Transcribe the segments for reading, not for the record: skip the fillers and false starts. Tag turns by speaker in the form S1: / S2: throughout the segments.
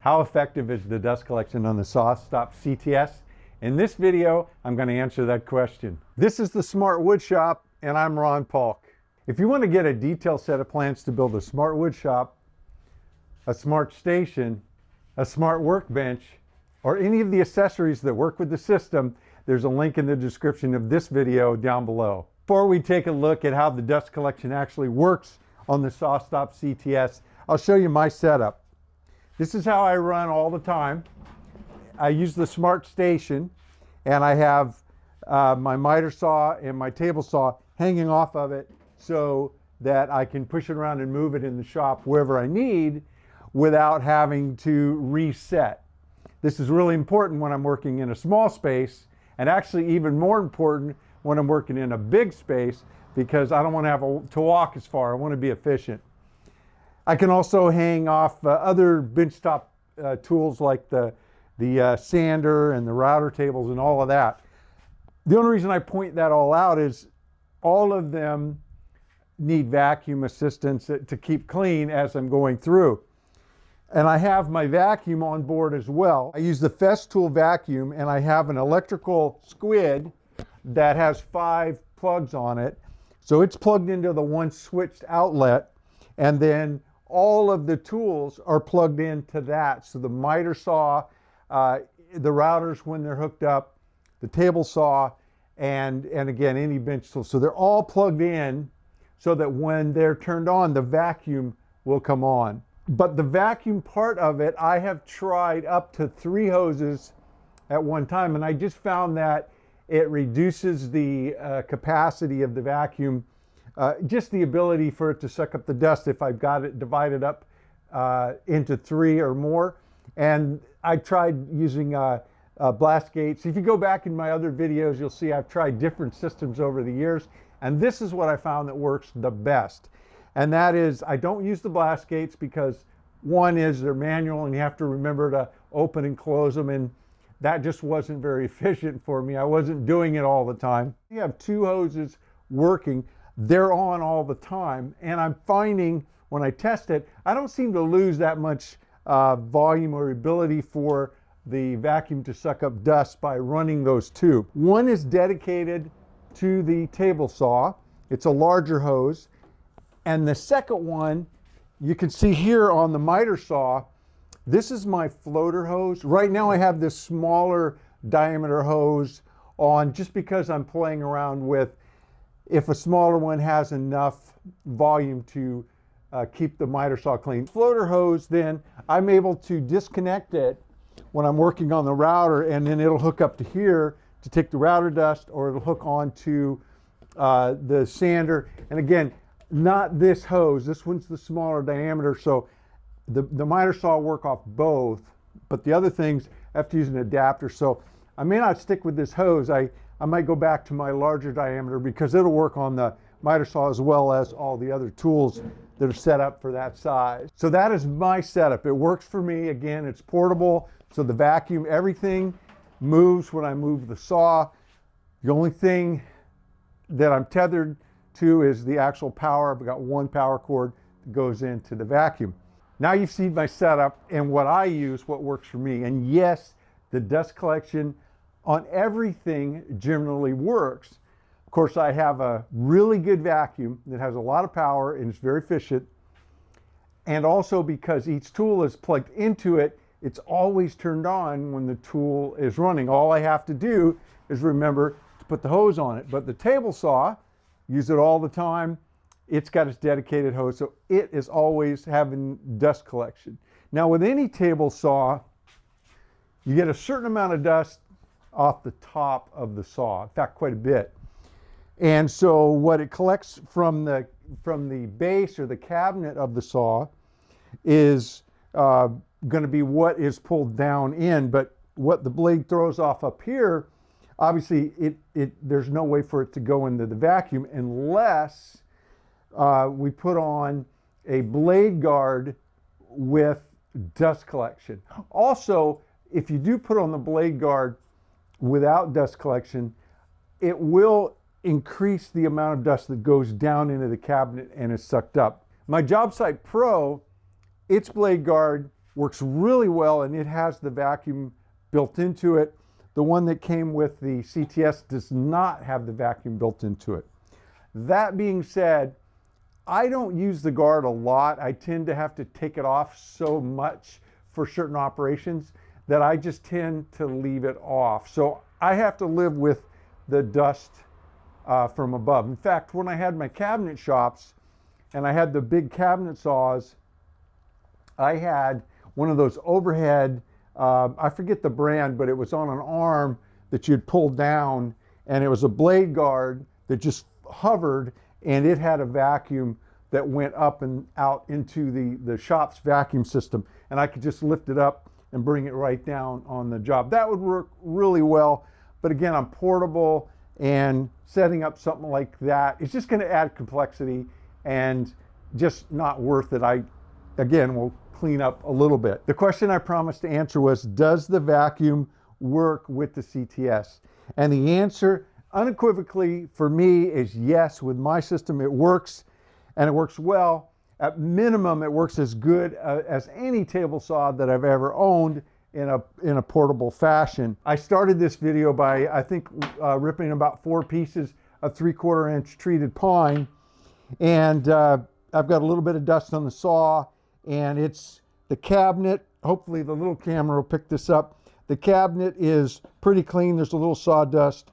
S1: How effective is the dust collection on the SawStop CTS? In this video, I'm going to answer that question. This is the Smart Wood Shop, and I'm Ron Paulk. If you want to get a detailed set of plans to build a smart wood shop, a smart station, a smart workbench, or any of the accessories that work with the system, there's a link in the description of this video down below. Before we take a look at how the dust collection actually works on the SawStop CTS, I'll show you my setup. This is how I run all the time. I use the Smart Station, and I have my miter saw and my table saw hanging off of it so that I can push it around and move it in the shop wherever I need without having to reset. This is really important when I'm working in a small space, and actually even more important when I'm working in a big space, because I don't want to have to walk as far. I want to be efficient. I can also hang off other benchtop tools like the sander and the router tables and all of that. The only reason I point that all out is all of them need vacuum assistance to keep clean as I'm going through. And I have my vacuum on board as well. I use the Festool vacuum, and I have an electrical squid that has 5 plugs on it. So it's plugged into the one switched outlet, and then all of the tools are plugged into that. So the miter saw, the routers when they're hooked up, the table saw, and again, any bench tool. So they're all plugged in so that when they're turned on, the vacuum will come on. But the vacuum part of it, I have tried up to 3 hoses at one time, and I just found that it reduces the capacity of the vacuum, just the ability for it to suck up the dust if I've got it divided up into 3 or more. And I tried using blast gates. If you go back in my other videos, you'll see I've tried different systems over the years, and this is what I found that works the best. And that is, I don't use the blast gates because one is they're manual and you have to remember to open and close them, and that just wasn't very efficient for me. I wasn't doing it all the time. You have 2 hoses working, they're on all the time, and I'm finding when I test it, I don't seem to lose that much volume or ability for the vacuum to suck up dust by running those 2. One is dedicated to the table saw. It's a larger hose. And the second one, you can see here on the miter saw, this is my floater hose. Right now I have this smaller diameter hose on just because I'm playing around with if a smaller one has enough volume to keep the miter saw clean. Floater hose, then I'm able to disconnect it when I'm working on the router, and then it'll hook up to here to take the router dust, or it'll hook onto the sander. And again, not this hose, this one's the smaller diameter, so the miter saw will work off both, but the other things I have to use an adapter. So I may not stick with this hose. I might go back to my larger diameter because it'll work on the miter saw as well as all the other tools that are set up for that size. So that is my setup. It works for me. Again, it's portable, so the vacuum, everything moves when I move the saw. The only thing that I'm tethered to is the actual power. I've got one power cord that goes into the vacuum. Now you've seen my setup and what I use, what works for me. And yes, the dust collection on everything generally works. Of course, I have a really good vacuum that has a lot of power and it's very efficient. And also because each tool is plugged into it, it's always turned on when the tool is running. All I have to do is remember to put the hose on it. But the table saw, use it all the time. It's got its dedicated hose, so it is always having dust collection. Now with any table saw, you get a certain amount of dust off the top of the saw, in fact quite a bit. And so what it collects from the base or the cabinet of the saw is going to be what is pulled down in, but what the blade throws off up here, obviously there's no way for it to go into the vacuum unless we put on a blade guard with dust collection. Also, if you do put on the blade guard without dust collection, it will increase the amount of dust that goes down into the cabinet and is sucked up. My Job Site Pro, its blade guard works really well, and it has the vacuum built into it. The one that came with the CTS does not have the vacuum built into it. That being said, I don't use the guard a lot. I tend to have to take it off so much for certain operations that I just tend to leave it off. So I have to live with the dust from above. In fact, when I had my cabinet shops and I had the big cabinet saws, I had one of those overhead, I forget the brand, but it was on an arm that you'd pull down, and it was a blade guard that just hovered, and it had a vacuum that went up and out into the shop's vacuum system, and I could just lift it up and bring it right down on the job. That would work really well, but again, I'm portable, and setting up something like that is just going to add complexity and just not worth it. I, again, will clean up a little bit. The question I promised to answer was, does the vacuum work with the CTS? And the answer unequivocally for me is yes. With my system, it works, and it works well. At minimum, it works as good as any table saw that I've ever owned in a portable fashion. I started this video by, I think, ripping about 4 pieces of 3/4 inch treated pine, and I've got a little bit of dust on the saw, and it's the cabinet. Hopefully the little camera will pick this up. The cabinet is pretty clean. There's a little sawdust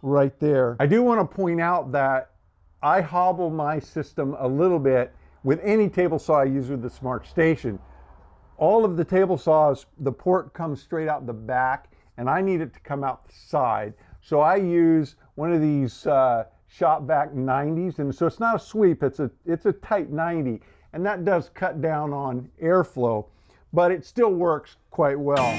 S1: right there. I do want to point out that I hobble my system a little bit with any table saw I use with the Smart Station. All of the table saws, the port comes straight out the back, and I need it to come out the side. So I use one of these shop vac 90s, and so it's not a sweep, it's a tight 90, and that does cut down on airflow, but it still works quite well.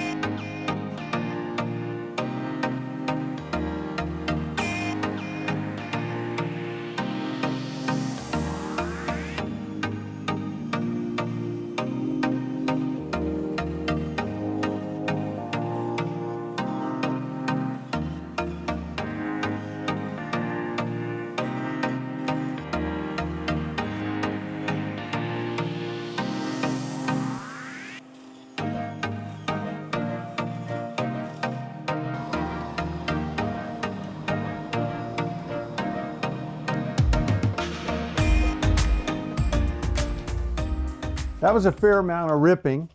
S1: That was a fair amount of ripping,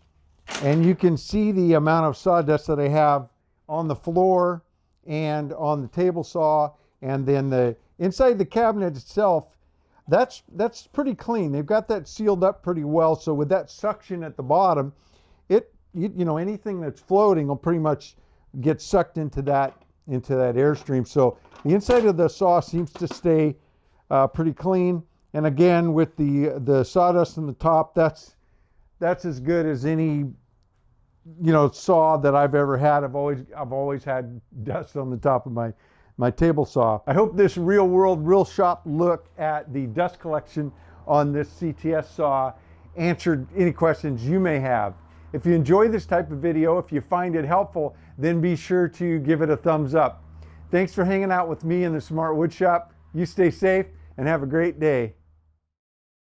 S1: and you can see the amount of sawdust that I have on the floor and on the table saw, and then the inside the cabinet itself. That's pretty clean. They've got that sealed up pretty well. So with that suction at the bottom, you know, anything that's floating will pretty much get sucked into that airstream. So the inside of the saw seems to stay pretty clean. And again, with the sawdust on the top, that's as good as any, you know, saw that I've ever had. I've always had dust on the top of my table saw. I hope this real world, real shop look at the dust collection on this CTS saw answered any questions you may have. If you enjoy this type of video, if you find it helpful, then be sure to give it a thumbs up. Thanks for hanging out with me in the Smart Wood Shop. You stay safe and have a great day.